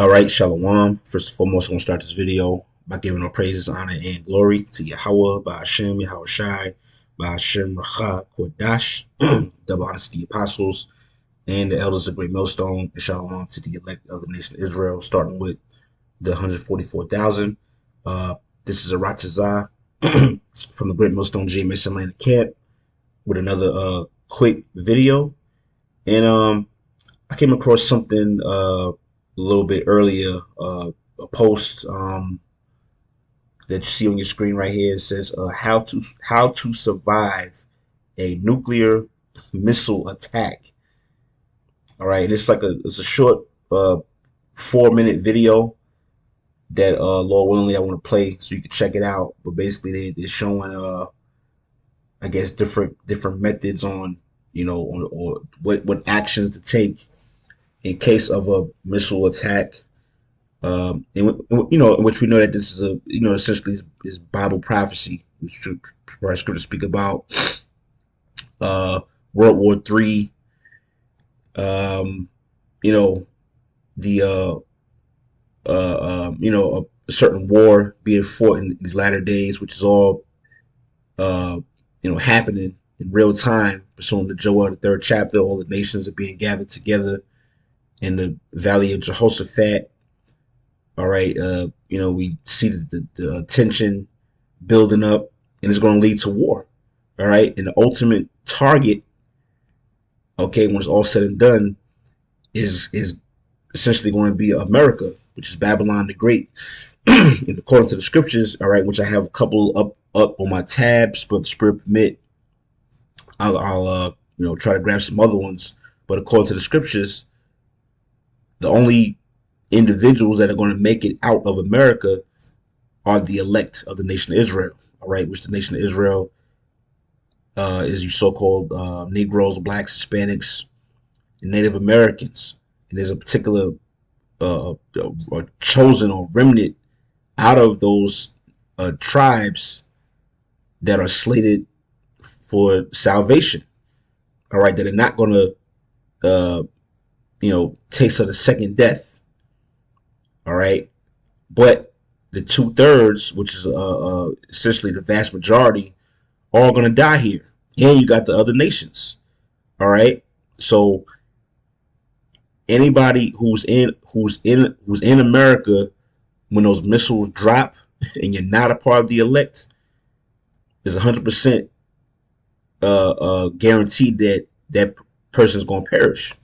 All right, Shalom. First and foremost, I'm going to start this video by giving all praises, honor, and glory to Yahweh, by Hashem, Yahweh Shai, by Hashem, Racha, Kodash, double honors to the apostles and the elders of Great Millstone, and Shalom to the elect of the nation of Israel, starting with the 144,000. This is a Ratazah from the Great Millstone GMS Atlanta camp with another quick video. And I came across something a little bit earlier, a post that you see on your screen right here. It says how to survive a nuclear missile attack. All right, and it's a short 4-minute video that Lord willingly I want to play so you can check it out. But basically they're showing I guess different methods on or what actions to take in case of a missile attack. In which we know that this is essentially is Bible prophecy, which scripture speak about World War III. A certain war being fought in these latter days, which is all happening in real time. Pursuant to Joel, the 3rd chapter, all the nations are being gathered together in the Valley of Jehoshaphat. All right, we see the tension building up, and it's going to lead to war. All right, and the ultimate target, okay, when it's all said and done, is essentially going to be America, which is Babylon the Great. And according to the scriptures, all right, which I have a couple up on my tabs, but the Spirit permit, I'll try to grab some other ones. But according to the scriptures, the only individuals that are going to make it out of America are the elect of the nation of Israel. All right, which the nation of Israel is your so-called Negroes, blacks, Hispanics, and Native Americans. And there's a particular chosen or remnant out of those tribes that are slated for salvation. All right, that are not going to taste of the second death. All right, but the 2/3, which is essentially the vast majority, are all going to die here. And you got the other nations. All right, so anybody who's in America when those missiles drop and you're not a part of the elect is 100% guaranteed that person's going to perish.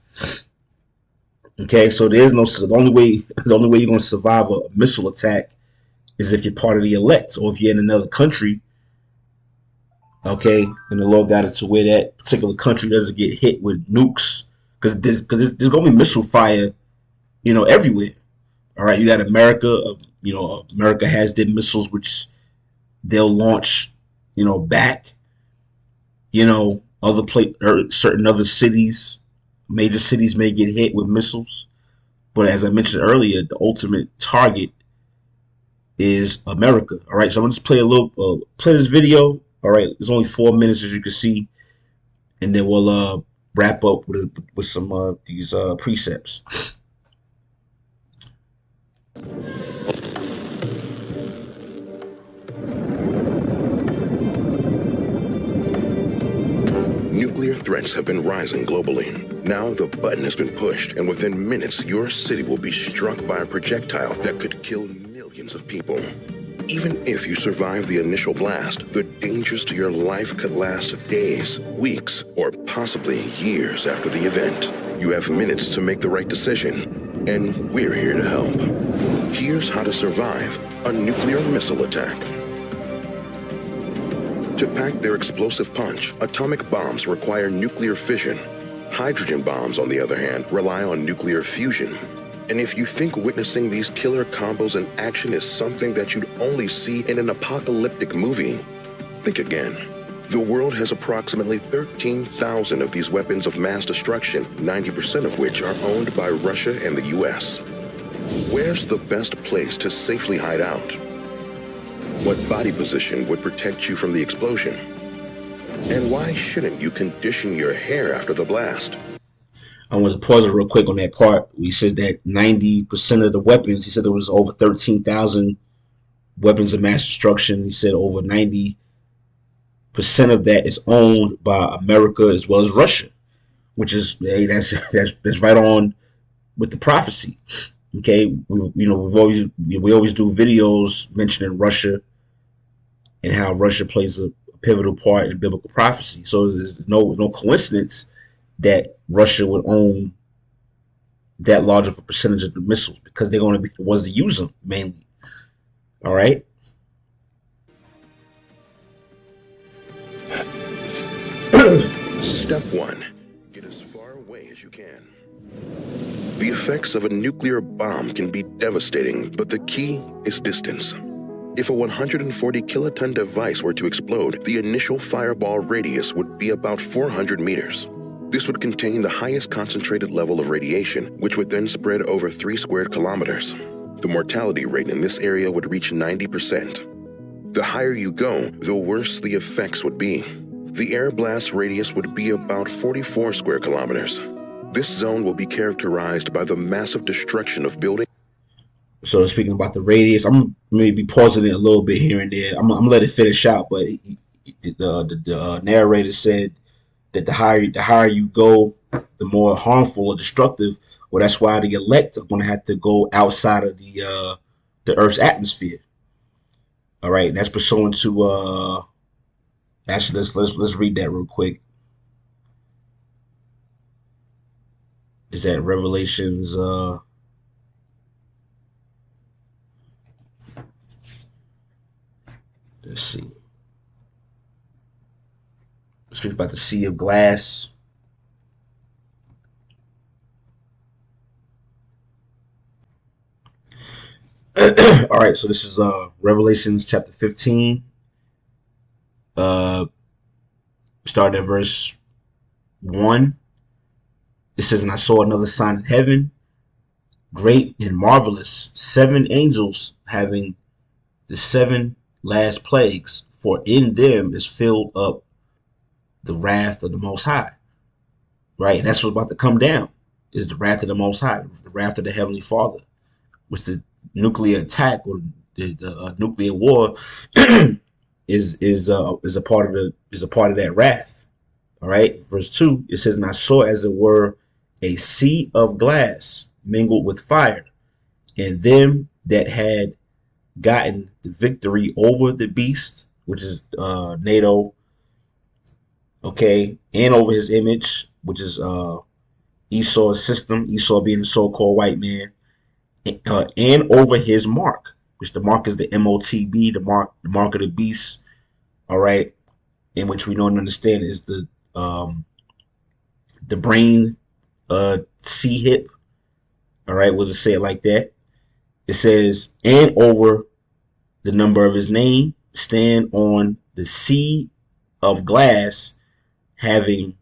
Okay, so the only way you're going to survive a missile attack is if you're part of the elect, or if you're in another country. Okay, and the Lord got it to where that particular country doesn't get hit with nukes, because there's going to be missile fire, everywhere. All right, you got America. America has their missiles, which they'll launch, back. Certain other cities, major cities may get hit with missiles, but as I mentioned earlier, the ultimate target is America. All right, so I'm gonna just play this video. All right, it's only 4 minutes, as you can see, and then we'll wrap up with some of these precepts. Nuclear threats have been rising globally. Now the button has been pushed, and within minutes, your city will be struck by a projectile that could kill millions of people. Even if you survive the initial blast, the dangers to your life could last days, weeks, or possibly years after the event. You have minutes to make the right decision, and we're here to help. Here's how to survive a nuclear missile attack. To pack their explosive punch, atomic bombs require nuclear fission. Hydrogen bombs, on the other hand, rely on nuclear fusion. And if you think witnessing these killer combos in action is something that you'd only see in an apocalyptic movie, think again. The world has approximately 13,000 of these weapons of mass destruction, 90% of which are owned by Russia and the US. Where's the best place to safely hide out? What body position would protect you from the explosion? And why shouldn't you condition your hair after the blast? I want to pause it real quick on that part. We said that 90% of the weapons, he said there was over 13,000 weapons of mass destruction. He said over 90% of that is owned by America as well as Russia, which is, hey, that's right on with the prophecy. Okay, we always do videos mentioning Russia and how Russia plays a pivotal part in biblical prophecy. So there's no coincidence that Russia would own that large of a percentage of the missiles because they're going to be the ones that use them mainly. All right. Step 1. Get as far away as you can. The effects of a nuclear bomb can be devastating, but the key is distance. If a 140 kiloton device were to explode, the initial fireball radius would be about 400 meters. This would contain the highest concentrated level of radiation, which would then spread over 3 squared kilometers. The mortality rate in this area would reach 90%. The higher you go, the worse the effects would be. The air blast radius would be about 44 square kilometers. This zone will be characterized by the massive destruction of buildings. So speaking about the radius, I'm maybe pausing it a little bit here and there. I'm gonna let it finish out, but the narrator said that the higher you go, the more harmful or destructive. Well, that's why the elect are going to have to go outside of the Earth's atmosphere. All right, and that's pursuant to actually let's read that real quick. Is that Revelations? Let's see. Speaks about the sea of glass. All right, so this is Revelations chapter 15, uh, starting at verse 1. It says, "And I saw another sign in heaven, great and marvelous, 7 angels having the 7 last plagues, for in them is filled up the wrath of the Most High." Right, and that's what's about to come down, is the wrath of the Most High, the wrath of the Heavenly Father, which the nuclear attack or the nuclear war is a part of that wrath. All right, verse 2, it says, "And I saw as it were a sea of glass mingled with fire, and them that had gotten the victory over the beast," which is NATO, okay, and over his image, which is Esau's system, Esau being the so-called white man, and over his mark, which the mark is the MOTB, the mark of the beast. All right, in which we know and understand is the brain C hip. All right, we'll just say it like that. It says, "And over the number of his name, stand on the sea of glass, having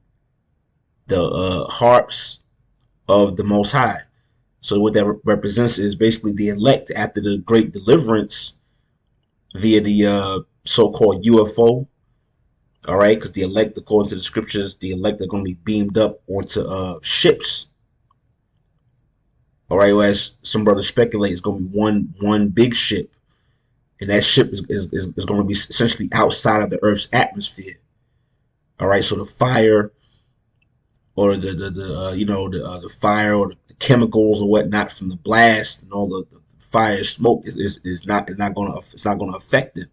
the harps of the Most High." So what that represents is basically the elect after the great deliverance via the so-called UFO. All right, because the elect, according to the scriptures, the elect are going to be beamed up onto ships. All right, well, as some brothers speculate, it's going to be one big ship, and that ship is going to be essentially outside of the Earth's atmosphere. All right, so the fire or the fire or the chemicals or whatnot from the blast and all the fire smoke is not gonna affect it.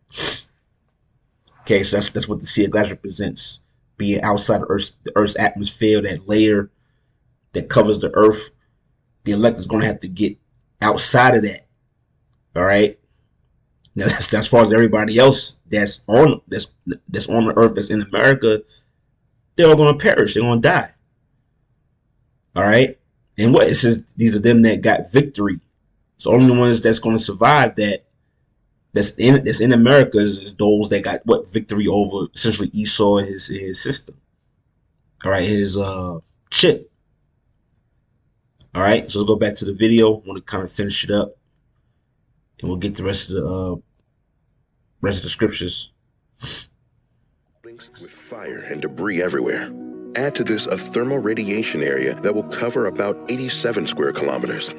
Okay, so that's what the sea of glass represents, being outside of the Earth's atmosphere, that layer that covers the Earth. The elect is gonna have to get outside of that. All right. Now that's as far as everybody else that's on the Earth, that's in America. They're all gonna perish. They're gonna die. All right. And what it says, these are them that got victory. So only ones that's going to survive that's in America is those that got what victory over essentially Esau and his system. All right, his chip. All right, so let's go back to the video. I want to kind of finish it up, and we'll get the rest of the scriptures. With fire and debris everywhere. Add to this a thermal radiation area that will cover about 87 square kilometers.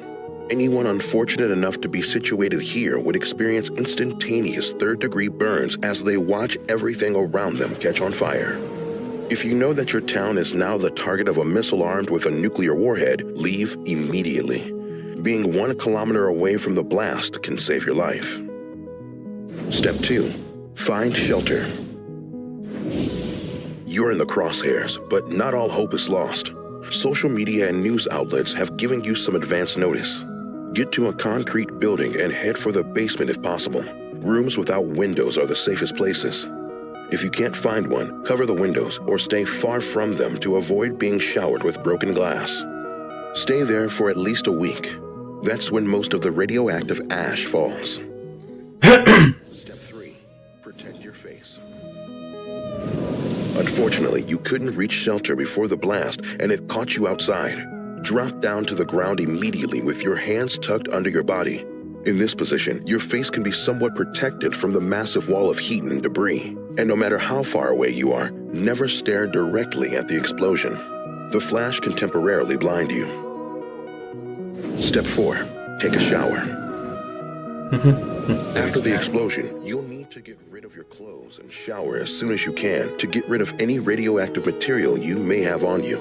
Anyone unfortunate enough to be situated here would experience instantaneous third-degree burns as they watch everything around them catch on fire. If you know that your town is now the target of a missile armed with a nuclear warhead, leave immediately. Being 1 kilometer away from the blast can save your life. Step 2. Find shelter. You're in the crosshairs, but not all hope is lost. Social media and news outlets have given you some advance notice. Get to a concrete building and head for the basement if possible. Rooms without windows are the safest places. If you can't find one, cover the windows or stay far from them to avoid being showered with broken glass. Stay there for at least a week. That's when most of the radioactive ash falls. Step 3. Protect your face. Unfortunately, you couldn't reach shelter before the blast and it caught you outside. Drop down to the ground immediately with your hands tucked under your body. In this position, your face can be somewhat protected from the massive wall of heat and debris. And no matter how far away you are, never stare directly at the explosion. The flash can temporarily blind you. Step 4. Take a shower. After the explosion, you'll need to get rid of your clothes and shower as soon as you can to get rid of any radioactive material you may have on you.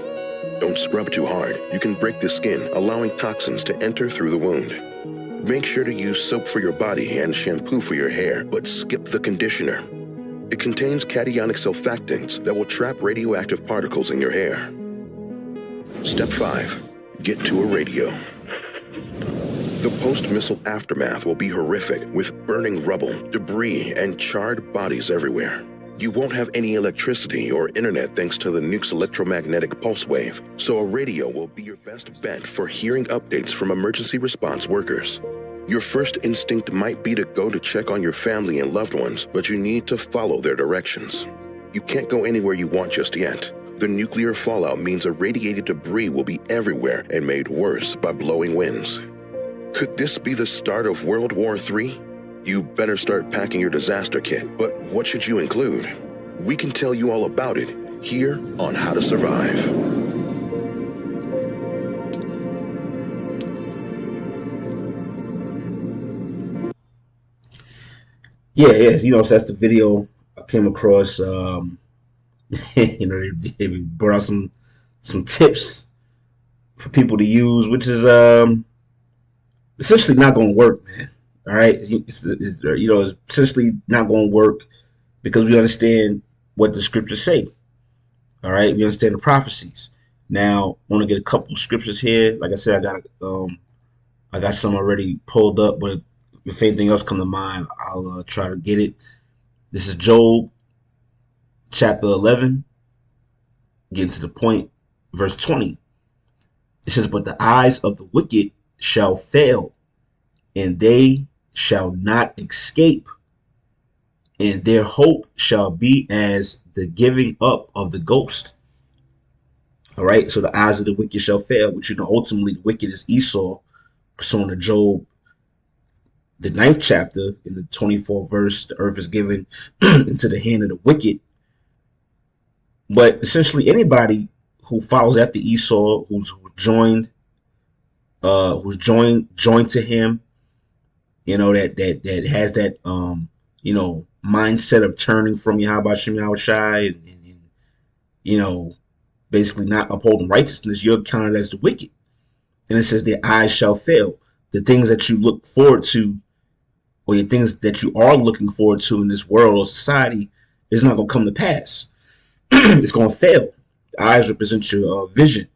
Don't scrub too hard. You can break the skin, allowing toxins to enter through the wound. Make sure to use soap for your body and shampoo for your hair, but skip the conditioner. It contains cationic surfactants that will trap radioactive particles in your hair. Step 5. Get to a radio. The post-missile aftermath will be horrific, with burning rubble, debris, and charred bodies everywhere. You won't have any electricity or internet thanks to the nuke's electromagnetic pulse wave, so a radio will be your best bet for hearing updates from emergency response workers. Your first instinct might be to go to check on your family and loved ones, but you need to follow their directions. You can't go anywhere you want just yet. The nuclear fallout means irradiated debris will be everywhere and made worse by blowing winds. Could this be the start of World War III? You better start packing your disaster kit, but what should you include? We can tell you all about it here on How to Survive. So that's the video I came across. They brought out some tips for people to use, which is essentially not going to work, man. All right, it's essentially not going to work because we understand what the scriptures say. All right, we understand the prophecies. Now, I want to get a couple scriptures here. Like I said, I got some already pulled up, but if anything else come to mind, I'll try to get it. This is Job chapter 11, getting to the point, verse 20. It says, "But the eyes of the wicked shall fail, and they shall not escape, and their hope shall be as the giving up of the ghost." All right, so the eyes of the wicked shall fail, which ultimately the wicked is Esau, pursuant to Job, the 9th chapter, in the 24th verse. The earth is given into the hand of the wicked. But essentially, anybody who follows after Esau, who's joined to him, that has that mindset of turning from Yahweh Shem Yahweh Shai and basically not upholding righteousness, you're counted as the wicked. And it says their eyes shall fail. The things that you look forward to, or the things that you are looking forward to in this world or society, is not going to come to pass. It's going to fail. The eyes represent your vision.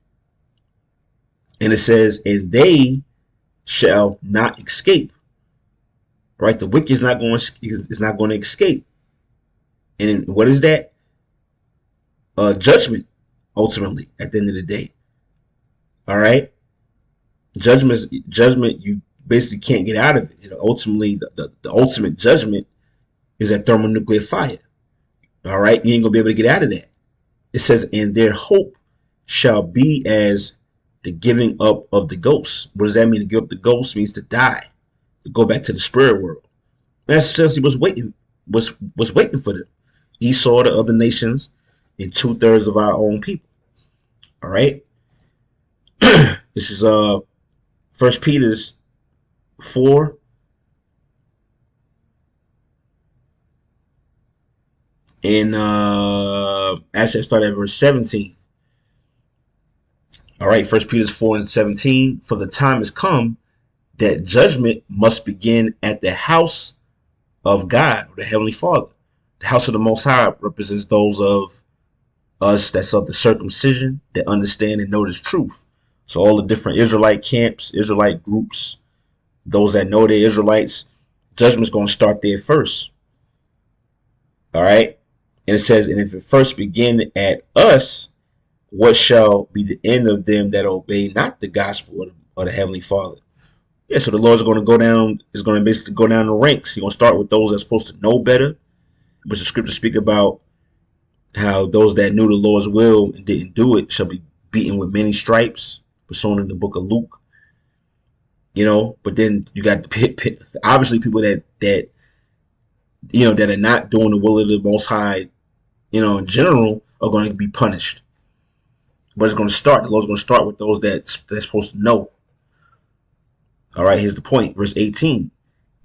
And it says, and they shall not escape. Right? The wicked is not going to escape. And what is that? Judgment, ultimately, at the end of the day. All right? Judgment, you basically can't get out of it. Ultimately, the ultimate judgment is that thermonuclear fire. All right? You ain't going to be able to get out of that. It says, and their hope shall be as the giving up of the ghost. What does that mean? To give up the ghost means to die, to go back to the spirit world. That's essentially what's waiting for them. Esau, the other nations, and 2/3 of our own people. All right. This is First Peter's 4 and actually I started at verse 17. All right, First Peter's 4:17. For the time has come that judgment must begin at the house of God, or the Heavenly Father. The house of the Most High represents those of us that's of the circumcision, that understand and know this truth. So all the different Israelite camps, Israelite groups, those that know they're Israelites, judgment's going to start there first. All right. And it says, and if it first begin at us, what shall be the end of them that obey not the gospel of the Heavenly Father? Yeah, so the Lord's going to go down, is going to basically go down the ranks. He's going to start with those that's supposed to know better, which the scriptures speak about how those that knew the Lord's will and didn't do it shall be beaten with many stripes, shown in the book of Luke. You know, but then you got obviously people that that are not doing the will of the Most High, in general, are going to be punished. But it's going to start. The Lord's going to start with those that's supposed to know. All right, here's the point. Verse 18.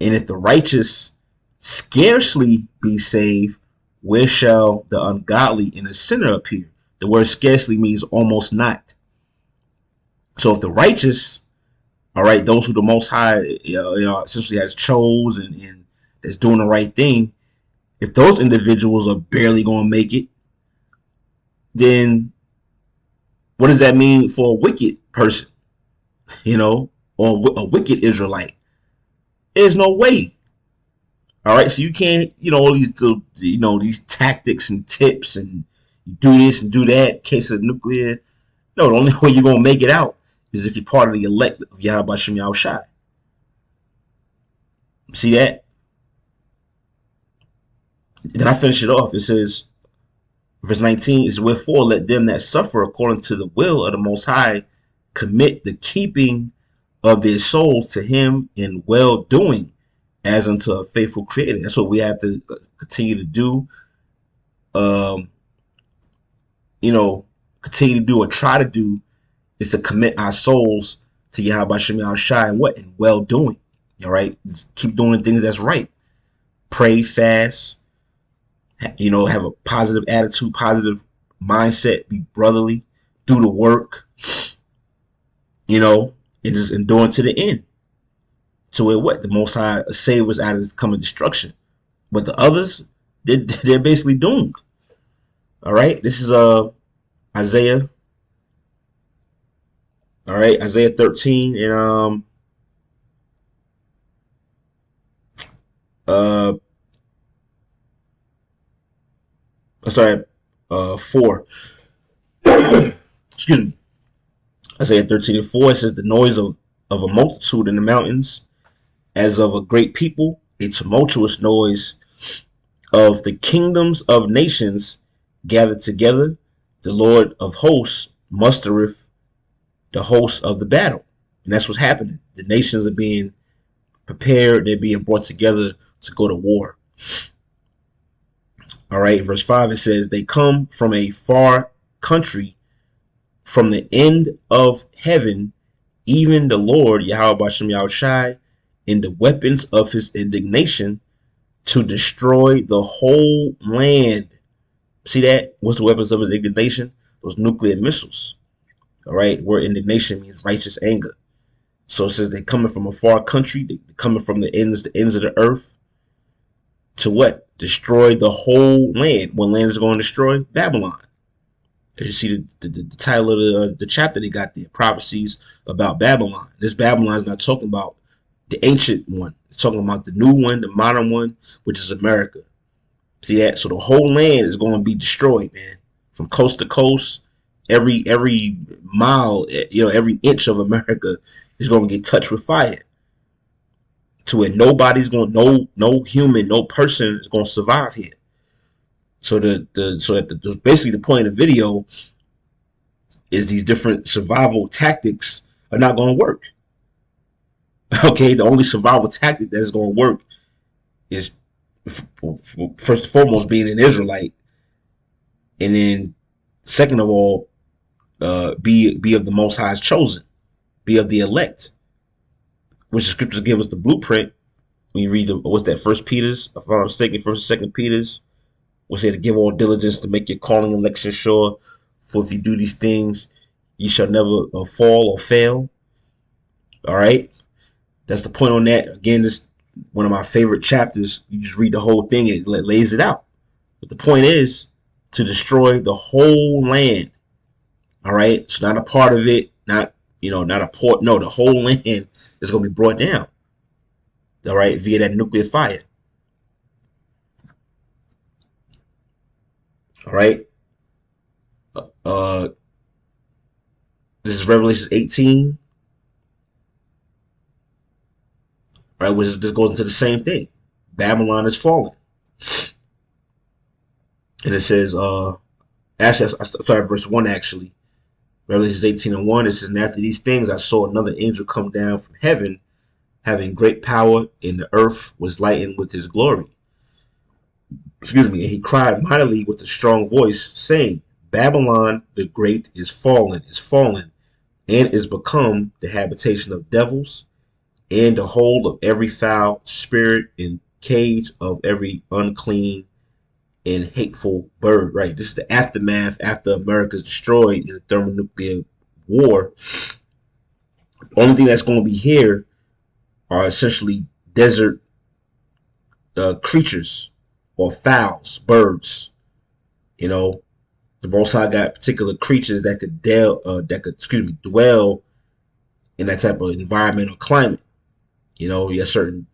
And if the righteous scarcely be saved, where shall the ungodly and the sinner appear? The word scarcely means almost not. So if the righteous, all right, those who the Most High, essentially has chose and that's doing the right thing, if those individuals are barely going to make it, then what does that mean for a wicked person, or a wicked Israelite? There's no way. All right, so you can't, all these, these tactics and tips and you do this and do that, in case of nuclear. No, the only way you're going to make it out is if you're part of the elect of Yahweh Shem Yahushai. See that? Then I finish it off. It says, verse 19 is, wherefore let them that suffer according to the will of the Most High commit the keeping of their souls to him in well doing, as unto a faithful creator. That's what we have to continue to do. Continue to do or try to do is to commit our souls to Yahweh Shem Yahushai and what? In well doing. All right? Just keep doing things that's right. Pray, fast, have a positive attitude, positive mindset, be brotherly, do the work, and just endure to the end. So where the Most High save us out of this coming destruction. But the others, they're basically doomed. All right, this is Isaiah. All right, Isaiah 13 and let's start at 4. Excuse me. Isaiah 13 and 4, it says, the noise of a multitude in the mountains, as of a great people, a tumultuous noise of the kingdoms of nations gathered together. The Lord of hosts mustereth the hosts of the battle. And that's what's happening. The nations are being prepared. They're being brought together to go to war. All right, verse 5, it says, they come from a far country, from the end of heaven, even the Lord, Yahweh Shem Yahushai, in the weapons of his indignation, to destroy the whole land. See that? What's the weapons of his indignation? Those nuclear missiles. All right, word indignation means righteous anger. So it says they're coming from a far country. They're coming from the ends of the earth. To what? Destroy the whole land. What land is going to destroy? Babylon. You see the title of the chapter they got there, prophecies about Babylon. This Babylon is not talking about the ancient one. It's talking about the new one, the modern one, which is America. See that? So the whole land is going to be destroyed, man. From coast to coast, every mile, every inch of America is going to get touched with fire. To where nobody's going, no human, no person is going to survive here. So basically the point of the video is these different survival tactics are not going to work. Okay, the only survival tactic that is going to work is first and foremost being an Israelite, and then second of all, be of the Most High's chosen, be of the elect, which the scriptures give us the blueprint. When you read what's that, First Peter's, if I'm not mistaken, First and Second Peter's, we say to give all diligence to make your calling and election sure. For if you do these things, you shall never fall or fail. All right, that's the point on that. Again, this one of my favorite chapters. You just read the whole thing; it lays it out. But the point is to destroy the whole land. All right, it's not a part of it, not a port. No, the whole land is going to be brought down. All right, via that nuclear fire. All right. Uh, this is Revelation 18. All right, which this goes into the same thing. Babylon is falling, and it says, actually, I started verse 1 actually. Revelation 18:1. It says, and after these things, I saw another angel come down from heaven, having great power, and the earth was lightened with his glory. Excuse me. And he cried mightily with a strong voice, saying, Babylon the great is fallen, and is become the habitation of devils, and the hold of every foul spirit, and cage of every unclean and hateful bird. Right. This is the aftermath after America is destroyed in the thermonuclear war. The only thing that's going to be here are essentially desert creatures or fowls, birds. You know, the Most High got particular creatures that could dwell in that type of environment or climate. You know, you have certain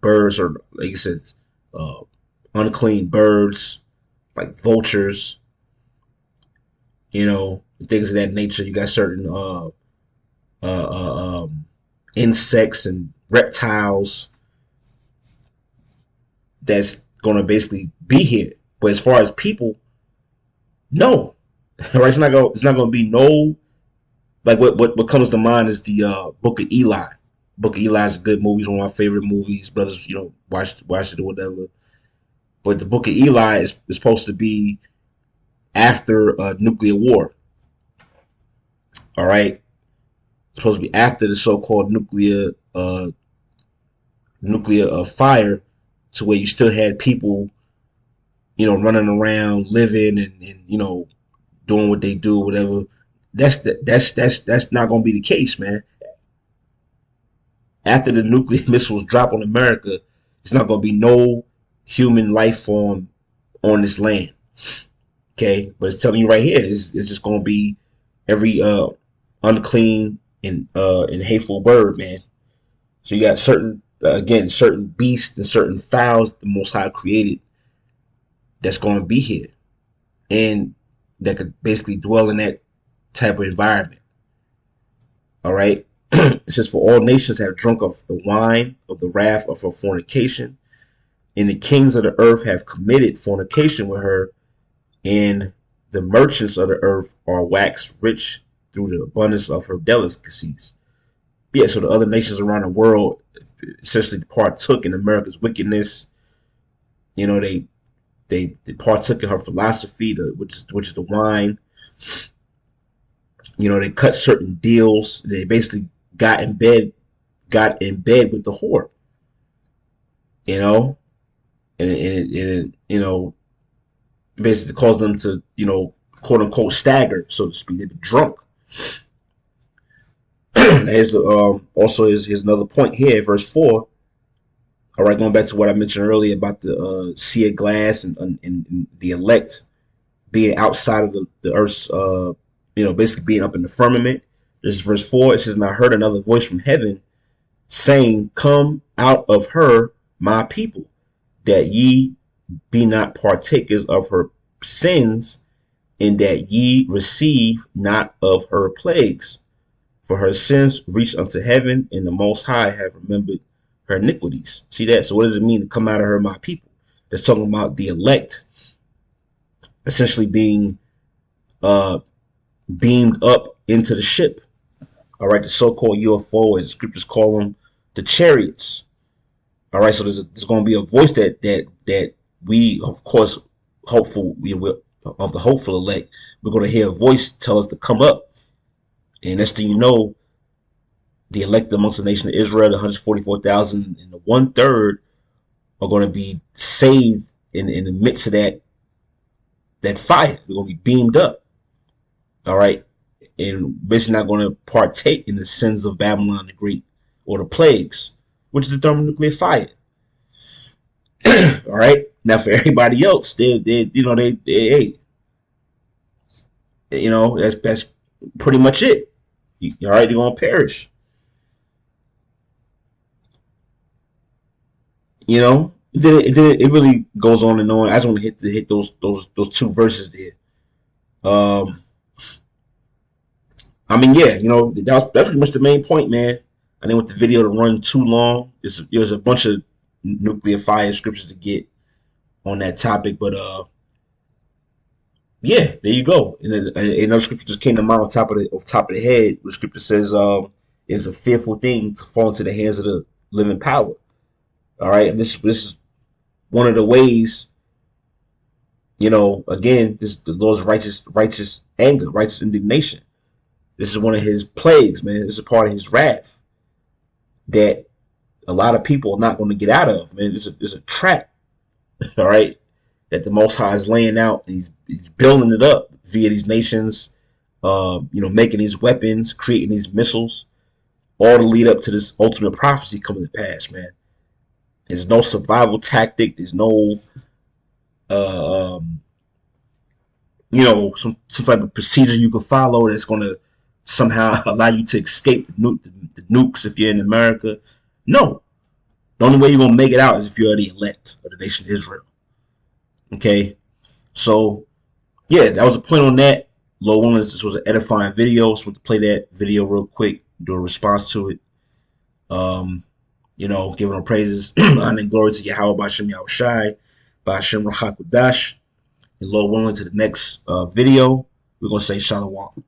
birds, or like you said, unclean birds like vultures. You know, things of that nature. You got certain insects and reptiles that's going to basically be here. But as far as people, no, right? It's not going to be no. Like what comes to mind is the Book of Eli. Book of Eli is a good movie. It's one of my favorite movies. Brothers, watch it or whatever. But the Book of Eli is supposed to be after a nuclear war. All right, it's supposed to be after the so-called nuclear fire, to where you still had people, running around, living, and doing what they do, whatever. That's not gonna be the case, man. After the nuclear missiles drop on America, it's not gonna be no human life form on this land. Okay, but it's telling you right here, it's just gonna be every unclean and hateful bird, man. So you got certain beasts and certain fowls the Most High created that's going to be here, and that could basically dwell in that type of environment. All right. It says, for all nations have drunk of the wine of the wrath of her fornication, and the kings of the earth have committed fornication with her, and the merchants of the earth are waxed rich through the abundance of her delicacies. Yeah, so the other nations around the world essentially partook in America's wickedness. They partook in her philosophy, which is the wine. They cut certain deals. They basically got in bed with the whore. And it basically caused them to quote unquote stagger, so to speak. They be drunk. Here's here's another point here, verse 4. All right, going back to what I mentioned earlier about the sea of glass and the elect being outside of the earth's, basically being up in the firmament. This is verse 4. It says, and I heard another voice from heaven saying, come out of her, my people, that ye be not partakers of her sins, and that ye receive not of her plagues. For her sins reached unto heaven, and the Most High have remembered her iniquities. See that? So what does it mean to come out of her, my people? That's talking about the elect essentially being beamed up into the ship. All right, the so-called UFO, as the scriptures call them, the chariots. All right, so there's going to be a voice that we, of course, hopeful we will of the hopeful elect. We're going to hear a voice tell us to come up. And next thing you know, the elect amongst the nation of Israel, the 144,000 and the 1/3 are going to be saved in the midst of that fire. They're going to be beamed up. All right. And basically not going to partake in the sins of Babylon the Great or the plagues, which is the thermonuclear fire. All right. Now for everybody else, they hey, that's pretty much it. All right, they're gonna perish. It really goes on and on. I just want to hit those two verses there. Um, I mean, yeah, that's pretty much the main point, man. I didn't want the video to run too long. There's a bunch of nuclear fire scriptures to get on that topic, but yeah, there you go. And then another scripture just came to mind off top of the head. The scripture says, "It's a fearful thing to fall into the hands of the living power." All right, and this is one of the ways. Again, this is the Lord's righteous anger, righteous indignation. This is one of His plagues, man. This is part of His wrath that a lot of people are not going to get out of, man. It's a trap, all right, that the Most High is laying out. And he's building it up via these nations, making these weapons, creating these missiles, all to lead up to this ultimate prophecy coming to pass, man. There's no survival tactic. There's no, some type of procedure you can follow that's going to somehow allow you to escape the nukes if you're in America. No. The only way you're going to make it out is if you're the elect of the nation of Israel. Okay? So, yeah, that was the point on that. Lord willing, this was an edifying video. So I want to play that video real quick, do a response to it. Giving our praises, honor and glory to Yahweh B'Shem Yahushai, B'Shem Rachakudash. And Lord willing, to the next video, we're going to say Shalom.